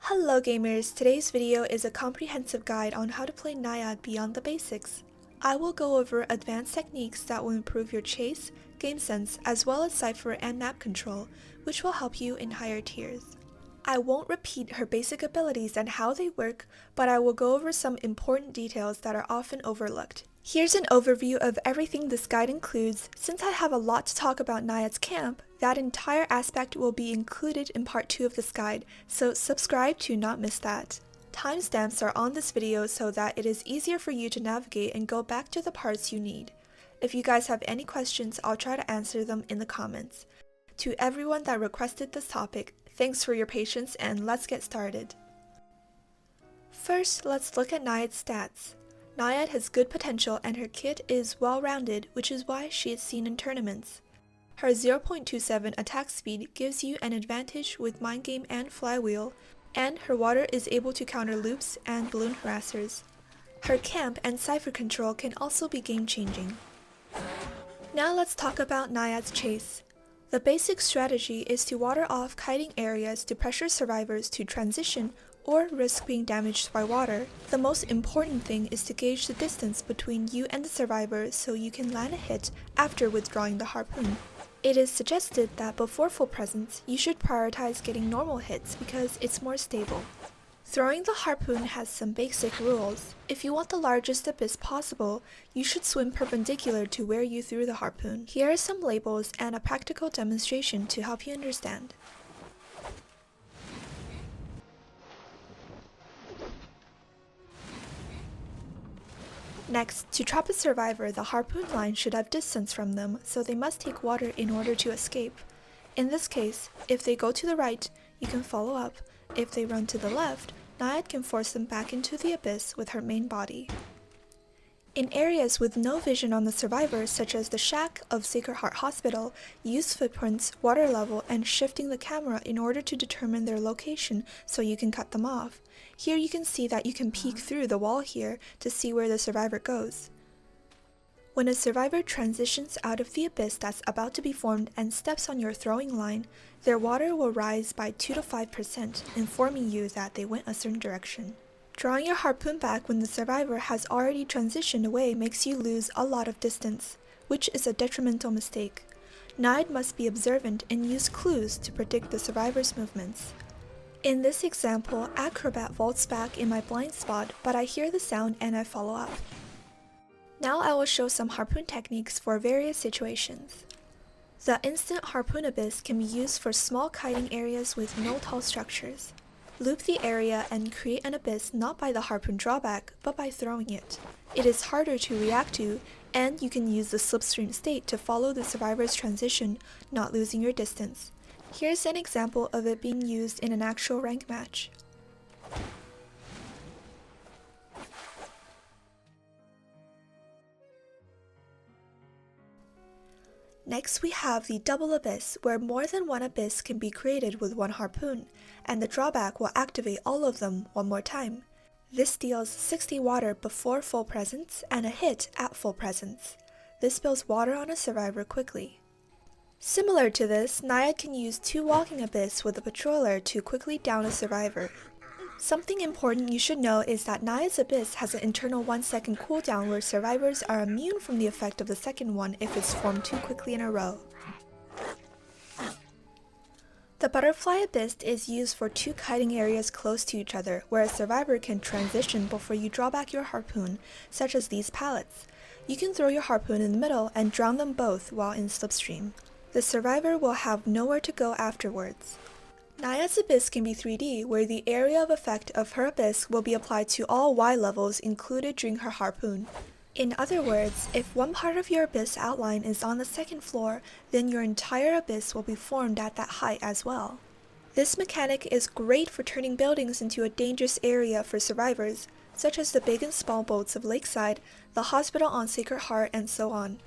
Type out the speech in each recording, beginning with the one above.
Hello gamers, today's video is a comprehensive guide on how to play Naiad beyond the basics. I will go over advanced techniques that will improve your chase, game sense, as well as cipher and map control, which will help you in higher tiers. I won't repeat her basic abilities and how they work, but I will go over some important details that are often overlooked. Here's an overview of everything this guide includes. Since I have a lot to talk about Naiad's camp, that entire aspect will be included in part 2 of this guide, so subscribe to not miss that. Timestamps are on this video so that it is easier for you to navigate and go back to the parts you need. If you guys have any questions, I'll try to answer them in the comments. To everyone that requested this topic, thanks for your patience and let's get started. First, let's look at Naiad's stats. Naiad has good potential and her kit is well-rounded, which is why she is seen in tournaments. Her 0.27 attack speed gives you an advantage with Mind Game and Flywheel, and her water is able to counter loops and balloon harassers. Her camp and Cipher Control can also be game-changing. Now let's talk about Naiad's chase. The basic strategy is to water off kiting areas to pressure survivors to transition or risk being damaged by water. The most important thing is to gauge the distance between you and the survivor so you can land a hit after withdrawing the harpoon. It is suggested that before full presence, you should prioritize getting normal hits because it's more stable. Throwing the harpoon has some basic rules. If you want the largest abyss possible, you should swim perpendicular to where you threw the harpoon. Here are some labels and a practical demonstration to help you understand. Next, to trap a survivor, the harpoon line should have distance from them, so they must take water in order to escape. In this case, if they go to the right, you can follow up. If they run to the left, Naiad can force them back into the abyss with her main body. In areas with no vision on the survivor, such as the shack of Sacred Heart Hospital, use footprints, water level, and shifting the camera in order to determine their location so you can cut them off. Here you can see that you can peek through the wall here to see where the survivor goes. When a survivor transitions out of the abyss that's about to be formed and steps on your throwing line, their water will rise by 2 to 5%, informing you that they went a certain direction. Drawing your harpoon back when the survivor has already transitioned away makes you lose a lot of distance, which is a detrimental mistake. Naiad must be observant and use clues to predict the survivor's movements. In this example, Acrobat vaults back in my blind spot, but I hear the sound and I follow up. Now I will show some harpoon techniques for various situations. The instant harpoon abyss can be used for small kiting areas with no tall structures. Loop the area and create an abyss not by the Harpoon Drawback, but by throwing it. It is harder to react to, and you can use the slipstream state to follow the survivor's transition, not losing your distance. Here's an example of it being used in an actual rank match. Next we have the double abyss, where more than one abyss can be created with one harpoon, and the drawback will activate all of them one more time. This deals 60 water before full presence and a hit at full presence. This spills water on a survivor quickly. Similar to this, Naiad can use 2 walking abyss with a patroller to quickly down a survivor. Something important you should know is that Naiad's abyss has an internal 1-second cooldown where survivors are immune from the effect of the second one if it's formed too quickly in a row. The butterfly abyss is used for 2 kiting areas close to each other, where a survivor can transition before you draw back your harpoon, such as these pallets. You can throw your harpoon in the middle and drown them both while in slipstream. The survivor will have nowhere to go afterwards. Naiad's abyss can be 3D, where the area of effect of her abyss will be applied to all Y levels included during her harpoon. In other words, if one part of your abyss outline is on the second floor, then your entire abyss will be formed at that height as well. This mechanic is great for turning buildings into a dangerous area for survivors, such as the big and small boats of Lakeside, the hospital on Sacred Heart, and so on.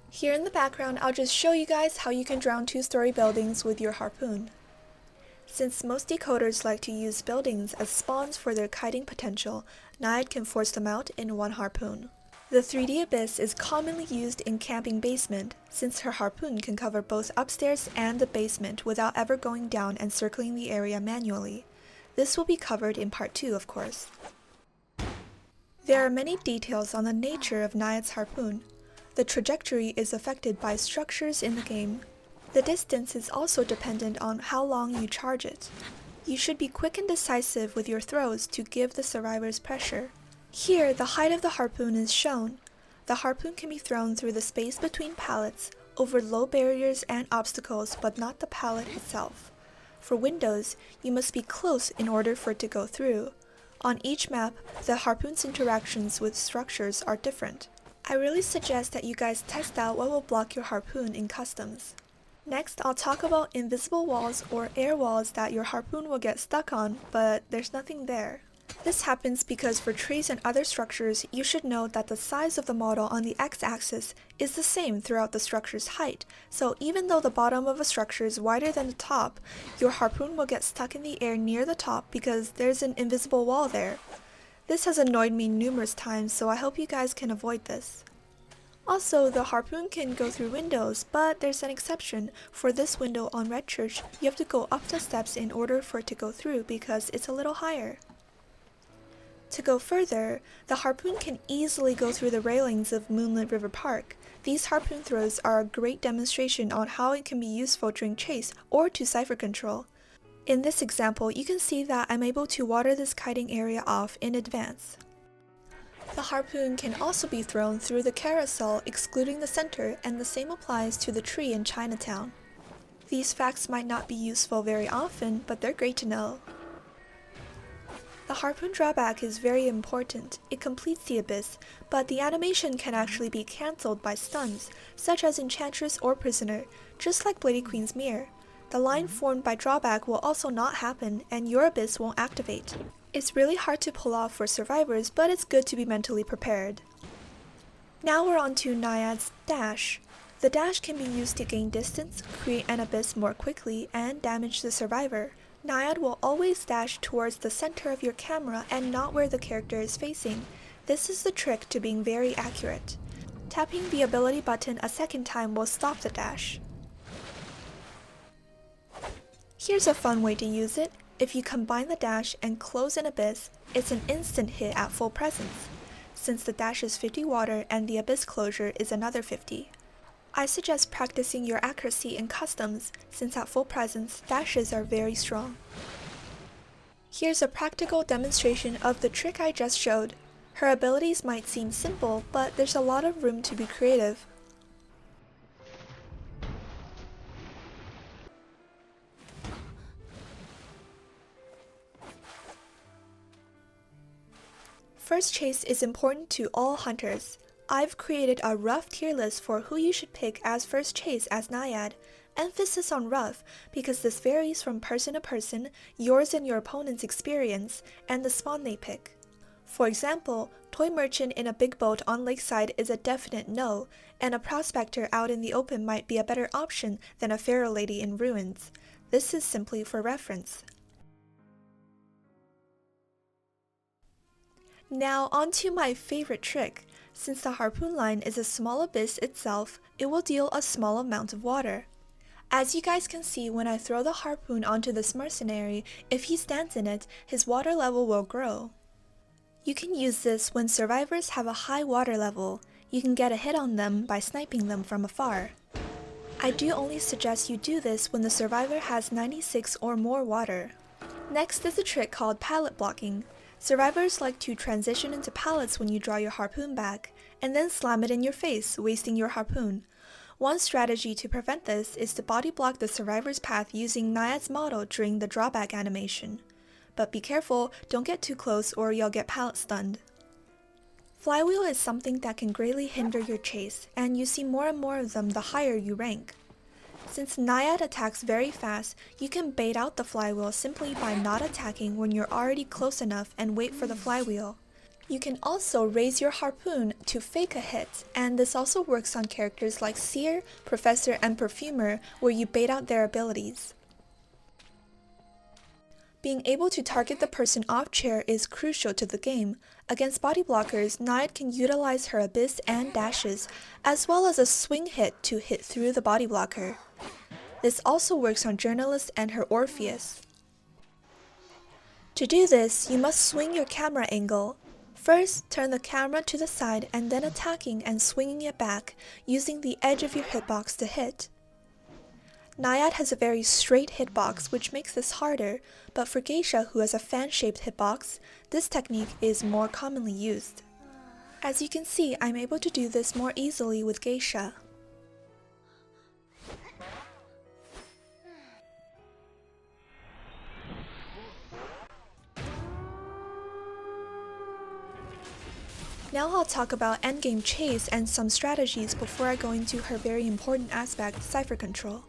Here in the background, I'll just show you guys how you can drown 2-story buildings with your harpoon. Since most decoders like to use buildings as spawns for their kiting potential, Naiad can force them out in one harpoon. The 3D abyss is commonly used in camping basement, since her harpoon can cover both upstairs and the basement without ever going down and circling the area manually. This will be covered in part 2, of course. There are many details on the nature of Naiad's harpoon. The trajectory is affected by structures in the game. The distance is also dependent on how long you charge it. You should be quick and decisive with your throws to give the survivors pressure. Here, the height of the harpoon is shown. The harpoon can be thrown through the space between pallets, over low barriers and obstacles, but not the pallet itself. For windows, you must be close in order for it to go through. On each map, the harpoon's interactions with structures are different. I really suggest that you guys test out what will block your harpoon in customs. Next, I'll talk about invisible walls or air walls that your harpoon will get stuck on, but there's nothing there. This happens because for trees and other structures, you should know that the size of the model on the x-axis is the same throughout the structure's height, so even though the bottom of a structure is wider than the top, your harpoon will get stuck in the air near the top because there's an invisible wall there. This has annoyed me numerous times, so I hope you guys can avoid this. Also, the harpoon can go through windows, but there's an exception. For this window on Red Church, you have to go up the steps in order for it to go through because it's a little higher. To go further, the harpoon can easily go through the railings of Moonlit River Park. These harpoon throws are a great demonstration on how it can be useful during chase or to Cipher Control. In this example, you can see that I'm able to water this kiting area off in advance. The harpoon can also be thrown through the carousel excluding the center, and the same applies to the tree in Chinatown. These facts might not be useful very often, but they're great to know. The Harpoon Drawback is very important. It completes the abyss, but the animation can actually be cancelled by stuns, such as Enchantress or Prisoner, just like Blibli Queen's Mirror. The line formed by Drawback will also not happen, and your abyss won't activate. It's really hard to pull off for survivors, but it's good to be mentally prepared. Now we're on to Naiad's Dash. The dash can be used to gain distance, create an abyss more quickly, and damage the survivor. Naiad will always dash towards the center of your camera and not where the character is facing. This is the trick to being very accurate. Tapping the ability button a second time will stop the dash. Here's a fun way to use it. If you combine the dash and close an abyss, it's an instant hit at full presence, since the dash is 50 water and the abyss closure is another 50. I suggest practicing your accuracy in customs, since at full presence, dashes are very strong. Here's a practical demonstration of the trick I just showed. Her abilities might seem simple, but there's a lot of room to be creative. First chase is important to all hunters. I've created a rough tier list for who you should pick as first chase as Naiad. Emphasis on rough, because this varies from person to person, yours and your opponent's experience, and the spawn they pick. For example, Toy Merchant in a big boat on Lakeside is a definite no, and a Prospector out in the open might be a better option than a Pharaoh Lady in Ruins. This is simply for reference. Now onto my favorite trick. Since the harpoon line is a small abyss itself, it will deal a small amount of water. As you guys can see, when I throw the harpoon onto this mercenary, if he stands in it, his water level will grow. You can use this when survivors have a high water level. You can get a hit on them by sniping them from afar. I do only suggest you do this when the survivor has 96 or more water. Next is a trick called Pallet Blocking. Survivors like to transition into pallets when you draw your harpoon back, and then slam it in your face, wasting your harpoon. One strategy to prevent this is to body block the survivor's path using Naiad's model during the drawback animation. But be careful, don't get too close or you'll get pallet stunned. Flywheel is something that can greatly hinder your chase, and you see more and more of them the higher you rank. Since Naiad attacks very fast, you can bait out the flywheel simply by not attacking when you're already close enough and wait for the flywheel. You can also raise your harpoon to fake a hit, and this also works on characters like Seer, Professor, and Perfumer, where you bait out their abilities. Being able to target the person off chair is crucial to the game. Against body blockers, Naiad can utilize her abyss and dashes, as well as a swing hit to hit through the body blocker. This also works on Journalist and her Orpheus. To do this, you must swing your camera angle. First, turn the camera to the side and then attacking and swinging it back, using the edge of your hitbox to hit. Naiad has a very straight hitbox, which makes this harder, but for Geisha, who has a fan-shaped hitbox, this technique is more commonly used. As you can see, I'm able to do this more easily with Geisha. Now I'll talk about endgame chase and some strategies before I go into her very important aspect, Cipher Control.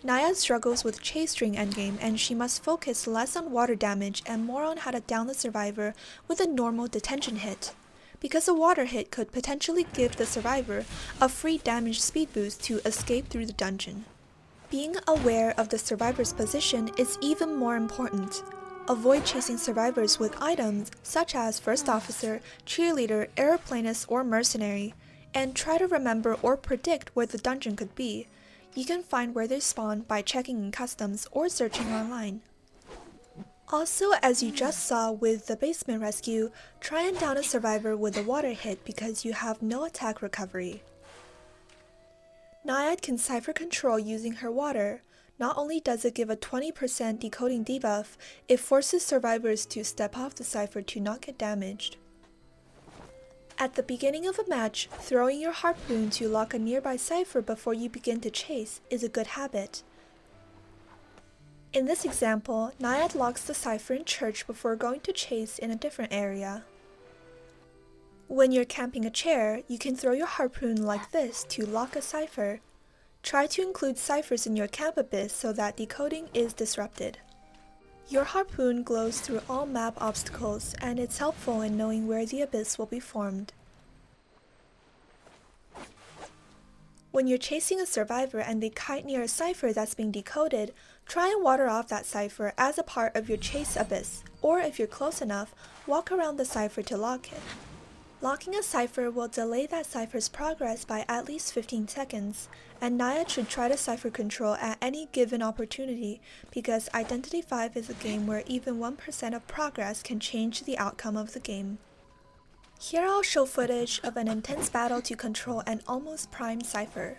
Naiad struggles with chase during endgame, and she must focus less on water damage and more on how to down the survivor with a normal detention hit, because a water hit could potentially give the survivor a free damage speed boost to escape through the dungeon. Being aware of the survivor's position is even more important. Avoid chasing survivors with items such as First Officer, Cheerleader, Aeroplanist, or Mercenary, and try to remember or predict where the dungeon could be. You can find where they spawn by checking in customs or searching online. Also, as you just saw with the basement rescue, try and down a survivor with a water hit because you have no attack recovery. Naiad can Cipher Control using her water. Not only does it give a 20% decoding debuff, it forces survivors to step off the cipher to not get damaged. At the beginning of a match, throwing your harpoon to lock a nearby cipher before you begin to chase is a good habit. In this example, Naiad locks the cipher in church before going to chase in a different area. When you're camping a chair, you can throw your harpoon like this to lock a cipher. Try to include ciphers in your camp abyss so that decoding is disrupted. Your harpoon glows through all map obstacles, and it's helpful in knowing where the abyss will be formed. When you're chasing a survivor and they kite near a cipher that's being decoded, try and water off that cipher as a part of your chase abyss, or if you're close enough, walk around the cipher to lock it. Locking a cipher will delay that cipher's progress by at least 15 seconds, and Naiad should try to Cipher Control at any given opportunity because Identity V is a game where even 1% of progress can change the outcome of the game. Here I'll show footage of an intense battle to control an almost primed cipher.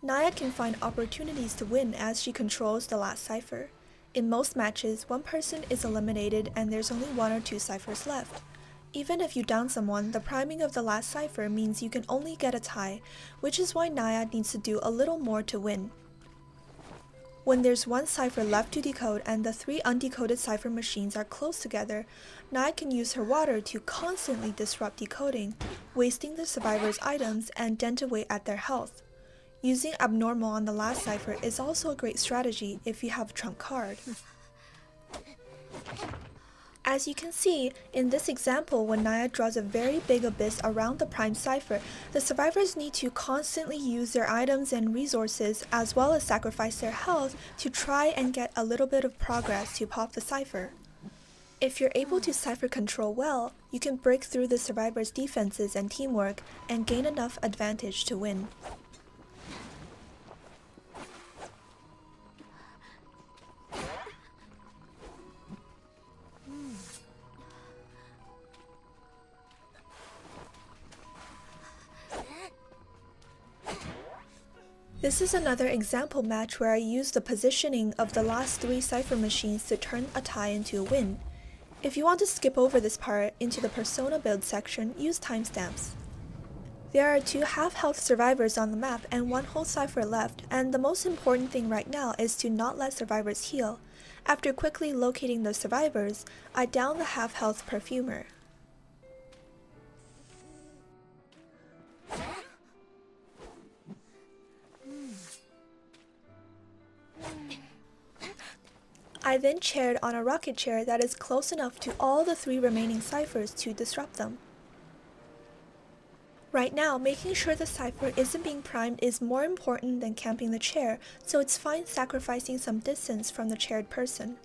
Naiad can find opportunities to win as she controls the last cipher. In most matches, one person is eliminated and there's only 1 or 2 ciphers left. Even if you down someone, the priming of the last cipher means you can only get a tie, which is why Naiad needs to do a little more to win. When there's 1 cipher left to decode and the 3 undecoded cipher machines are close together, Naiad can use her water to constantly disrupt decoding, wasting the survivor's items and dent away at their health. Using Abnormal on the last cipher is also a great strategy if you have a trump card. As you can see, in this example when Naiad draws a very big abyss around the prime cipher, the survivors need to constantly use their items and resources as well as sacrifice their health to try and get a little bit of progress to pop the cipher. If you're able to Cipher Control well, you can break through the survivors' defenses and teamwork and gain enough advantage to win. This is another example match where I used the positioning of the last 3 cipher machines to turn a tie into a win. If you want to skip over this part into the persona build section, use timestamps. There are 2 half-health survivors on the map and 1 whole cipher left, and the most important thing right now is to not let survivors heal. After quickly locating the survivors, I down the half-health perfumer. I then chaired on a rocket chair that is close enough to all the 3 remaining ciphers to disrupt them. Right now, making sure the cipher isn't being primed is more important than camping the chair, so it's fine sacrificing some distance from the chaired person.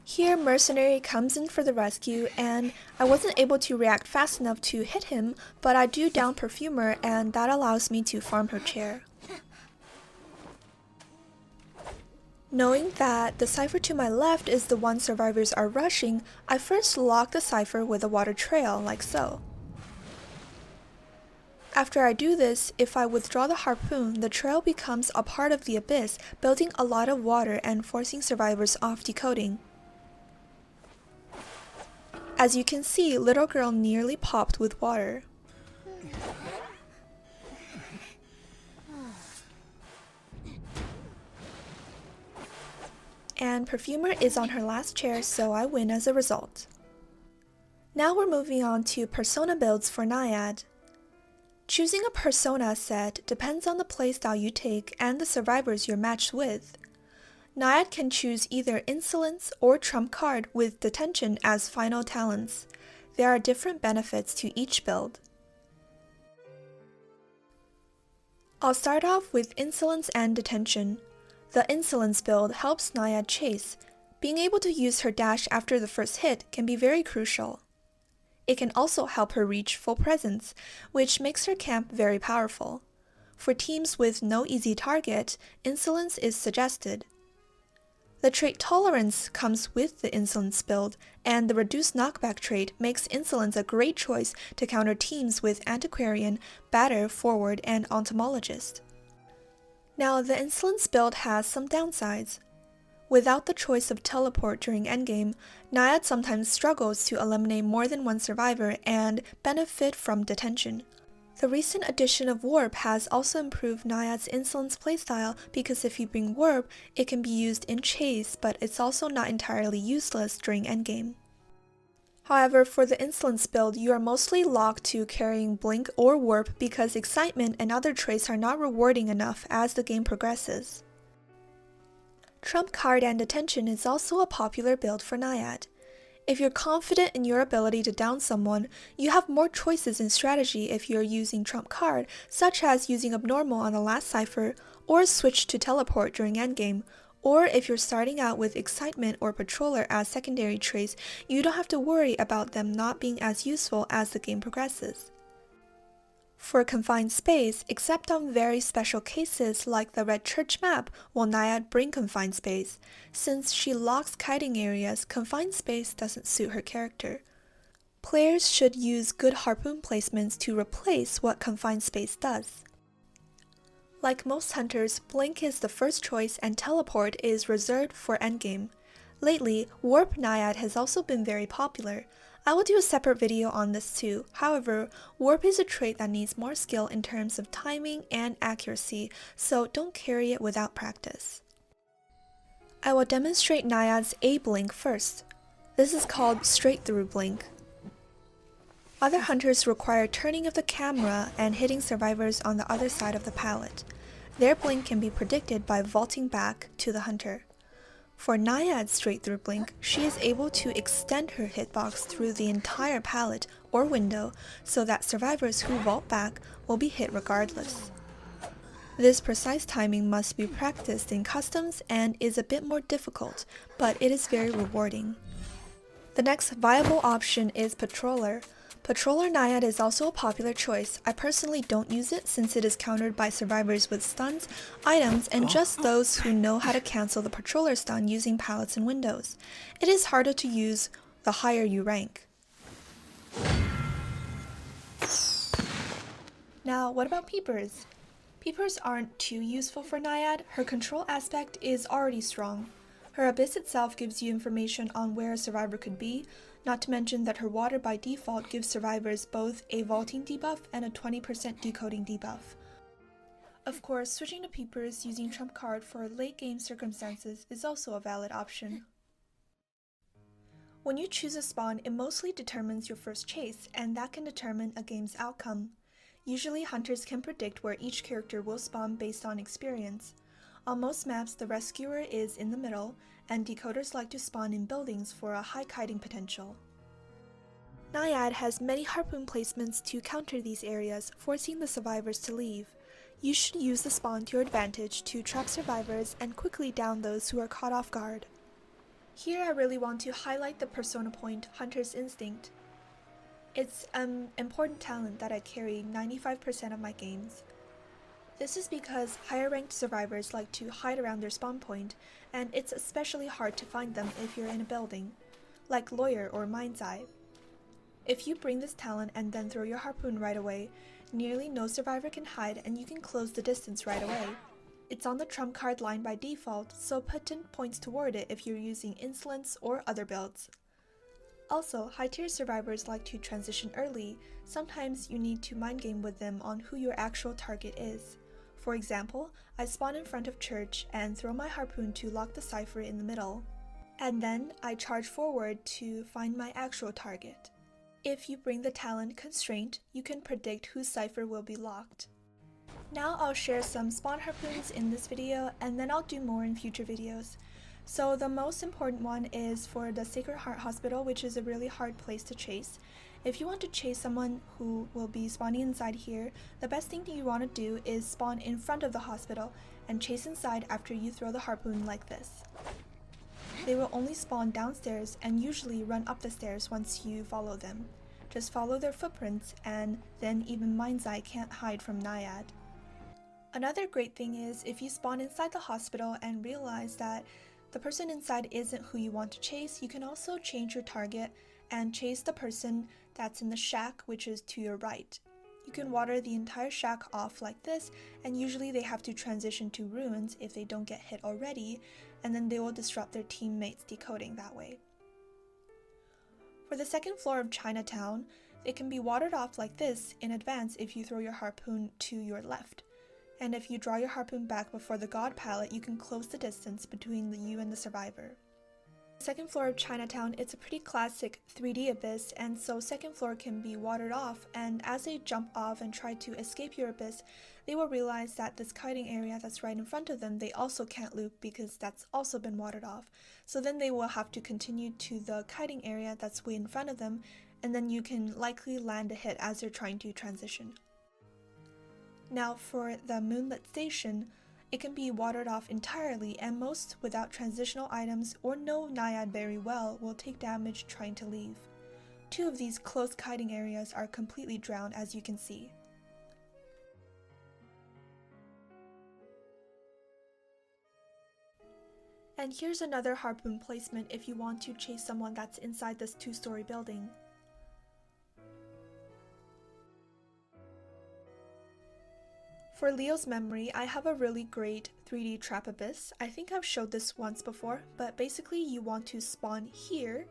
Here, Mercenary comes in for the rescue, and I wasn't able to react fast enough to hit him, but I do down Perfumer, and that allows me to farm her chair. Knowing that the Cipher to my left is the one survivors are rushing, I first lock the Cipher with a water trail, like so. After I do this, if I withdraw the Harpoon, the trail becomes a part of the abyss, building a lot of water and forcing survivors off decoding. As you can see, little girl nearly popped with water. And Perfumer is on her last chair, so I win as a result. Now we're moving on to persona builds for Naiad. Choosing a persona set depends on the playstyle you take and the survivors you're matched with. Naiad can choose either Insolence or Trump card with Detention as final talents. There are different benefits to each build. I'll start off with Insolence and Detention. The Insolence build helps Naiad chase. Being able to use her dash after the first hit can be very crucial. It can also help her reach full presence, which makes her camp very powerful. For teams with no easy target, Insolence is suggested. The trait Tolerance comes with the Insolence build, and the reduced knockback trait makes Insolence a great choice to counter teams with Antiquarian, Batter, Forward, and Entomologist. Now, the Insolence build has some downsides. Without the choice of teleport during endgame, Naiad sometimes struggles to eliminate more than one survivor and benefit from detention. The recent addition of Warp has also improved Naiad's Insolence playstyle because if you bring Warp, it can be used in chase, but it's also not entirely useless during endgame. However, for the Insolence build, you are mostly locked to carrying Blink or Warp because Excitement and other traits are not rewarding enough as the game progresses. Trump card and Detention is also a popular build for Naiad. If you're confident in your ability to down someone, you have more choices in strategy if you're using Trump card, such as using Abnormal on the last Cipher, or switch to Teleport during endgame, or if you're starting out with Excitement or Patroller as secondary traits, you don't have to worry about them not being as useful as the game progresses. For Confined Space, except on very special cases like the Red Church map, will Naiad bring Confined Space. Since she locks kiting areas, Confined Space doesn't suit her character. Players should use good Harpoon placements to replace what Confined Space does. Like most hunters, Blink is the first choice and Teleport is reserved for endgame. Lately, Warp Naiad has also been very popular. I will do a separate video on this too. However, Warp is a trait that needs more skill in terms of timing and accuracy, so don't carry it without practice. I will demonstrate Naiad's A blink first. This is called straight through blink. Other hunters require turning of the camera and hitting survivors on the other side of the pallet. Their blink can be predicted by vaulting back to the hunter. For Naiad's straight through blink, she is able to extend her hitbox through the entire pallet or window so that survivors who vault back will be hit regardless. This precise timing must be practiced in customs and is a bit more difficult, but it is very rewarding. The next viable option is Patroller. Patroller Naiad is also a popular choice. I personally don't use it since it is countered by survivors with stuns, items, and just those who know how to cancel the Patroller stun using pallets and windows. It is harder to use the higher you rank. Now, what about Peepers? Peepers aren't too useful for Naiad. Her control aspect is already strong. Her Abyss itself gives you information on where a survivor could be, not to mention that her water by default gives survivors both a vaulting debuff and a 20% decoding debuff. Of course, switching to Peepers using Trump card for late game circumstances is also a valid option. When you choose a spawn, it mostly determines your first chase, and that can determine a game's outcome. Usually hunters can predict where each character will spawn based on experience. On most maps, the rescuer is in the middle, and decoders like to spawn in buildings for a high kiting potential. Naiad has many Harpoon placements to counter these areas, forcing the survivors to leave. You should use the spawn to your advantage to trap survivors and quickly down those who are caught off guard. Here I really want to highlight the persona point, Hunter's Instinct. It's an important talent that I carry 95% of my games. This is because higher ranked survivors like to hide around their spawn point, and it's especially hard to find them if you're in a building, like Lawyer or Mind's Eye. If you bring this talent and then throw your harpoon right away, nearly no survivor can hide and you can close the distance right away. It's on the trump card line by default, so put in points toward it if you're using Insolence or other builds. Also, high tier survivors like to transition early. Sometimes you need to mind game with them on who your actual target is. For example, I spawn in front of church and throw my harpoon to lock the cipher in the middle. And then I charge forward to find my actual target. If you bring the talent Constraint, you can predict whose cipher will be locked. Now I'll share some spawn harpoons in this video, and then I'll do more in future videos. So the most important one is for the Sacred Heart Hospital, which is a really hard place to chase. If you want to chase someone who will be spawning inside here, the best thing that you want to do is spawn in front of the hospital and chase inside after you throw the harpoon like this. They will only spawn downstairs and usually run up the stairs once you follow them. Just follow their footprints, and then even Mind's Eye can't hide from Naiad. Another great thing is if you spawn inside the hospital and realize that the person inside isn't who you want to chase, you can also change your target and chase the person that's in the shack, which is to your right. You can water the entire shack off like this, and usually they have to transition to ruins if they don't get hit already, and then they will disrupt their teammates' decoding that way. For the second floor of Chinatown, it can be watered off like this in advance if you throw your harpoon to your left. And if you draw your harpoon back before the God pallet, you can close the distance between you and the survivor. Second floor of Chinatown, it's a pretty classic 3D abyss, and so second floor can be watered off, and as they jump off and try to escape your abyss, they will realize that this kiting area that's right in front of them, they also can't loop because that's also been watered off. So then they will have to continue to the kiting area that's way in front of them, and then you can likely land a hit as they're trying to transition. Now for the Moonlit Station, it can be watered off entirely, and most without transitional items or know Naiad very well will take damage trying to leave. Two of these closed kiting areas are completely drowned, as you can see. And here's another harpoon placement if you want to chase someone that's inside this 2-story building. For Leo's memory, I have a really great 3D trap abyss. I think I've showed this once before, but basically you want to spawn here,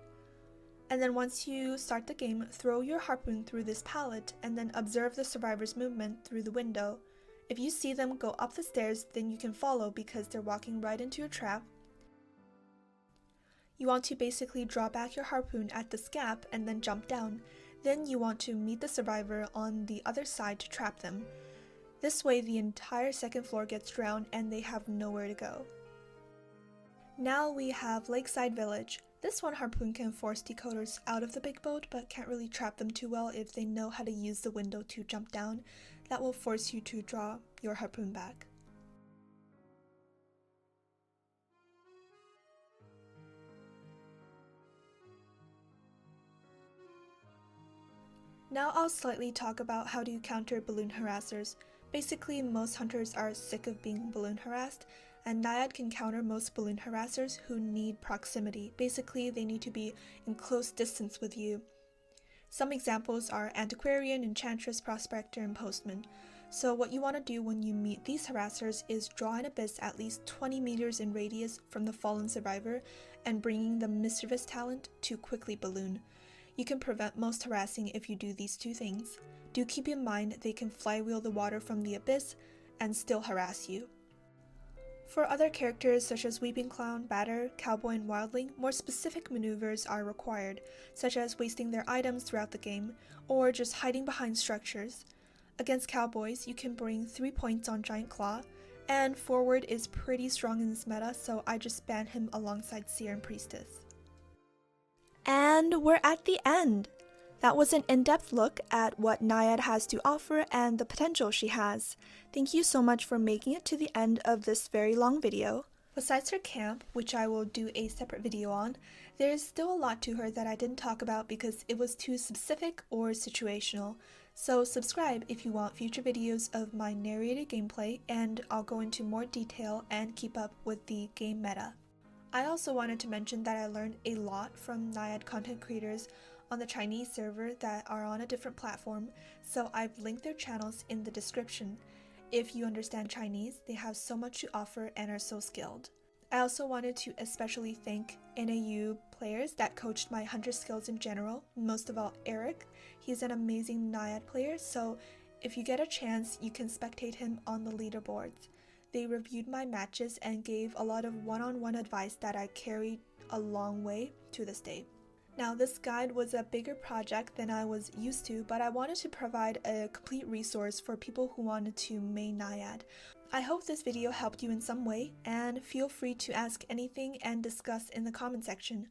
and then once you start the game, throw your harpoon through this pallet, and then observe the survivor's movement through the window. If you see them go up the stairs, then you can follow because they're walking right into your trap. You want to basically draw back your harpoon at this gap and then jump down. Then you want to meet the survivor on the other side to trap them. This way the entire second floor gets drowned and they have nowhere to go. Now we have Lakeside Village. This one harpoon can force decoders out of the big boat, but can't really trap them too well if they know how to use the window to jump down. That will force you to draw your harpoon back. Now I'll slightly talk about how to counter balloon harassers. Basically, most hunters are sick of being balloon harassed, and Naiad can counter most balloon harassers who need proximity. Basically, they need to be in close distance with you. Some examples are Antiquarian, Enchantress, Prospector, and Postman. So what you want to do when you meet these harassers is draw an abyss at least 20 meters in radius from the fallen survivor and bringing the mischievous talent to quickly balloon. You can prevent most harassing if you do these two things. Do keep in mind they can flywheel the water from the abyss and still harass you. For other characters such as Weeping Clown, Batter, Cowboy, and Wildling, more specific maneuvers are required, such as wasting their items throughout the game, or just hiding behind structures. Against Cowboys, you can bring 3 points on Giant Claw, and Forward is pretty strong in this meta, so I just ban him alongside Seer and Priestess. And we're at the end! That was an in-depth look at what Naiad has to offer and the potential she has. Thank you so much for making it to the end of this very long video. Besides her camp, which I will do a separate video on, there is still a lot to her that I didn't talk about because it was too specific or situational. So subscribe if you want future videos of my narrated gameplay, and I'll go into more detail and keep up with the game meta. I also wanted to mention that I learned a lot from Naiad content creators on the Chinese server that are on a different platform, so I've linked their channels in the description. If you understand Chinese, they have so much to offer and are so skilled. I also wanted to especially thank NAU players that coached my hunter skills in general, most of all Eric. He's an amazing Naiad player, so if you get a chance, you can spectate him on the leaderboards. They reviewed my matches and gave a lot of one-on-one advice that I carried a long way to this day. Now, this guide was a bigger project than I was used to, but I wanted to provide a complete resource for people who wanted to main Naiad. I hope this video helped you in some way, and feel free to ask anything and discuss in the comment section.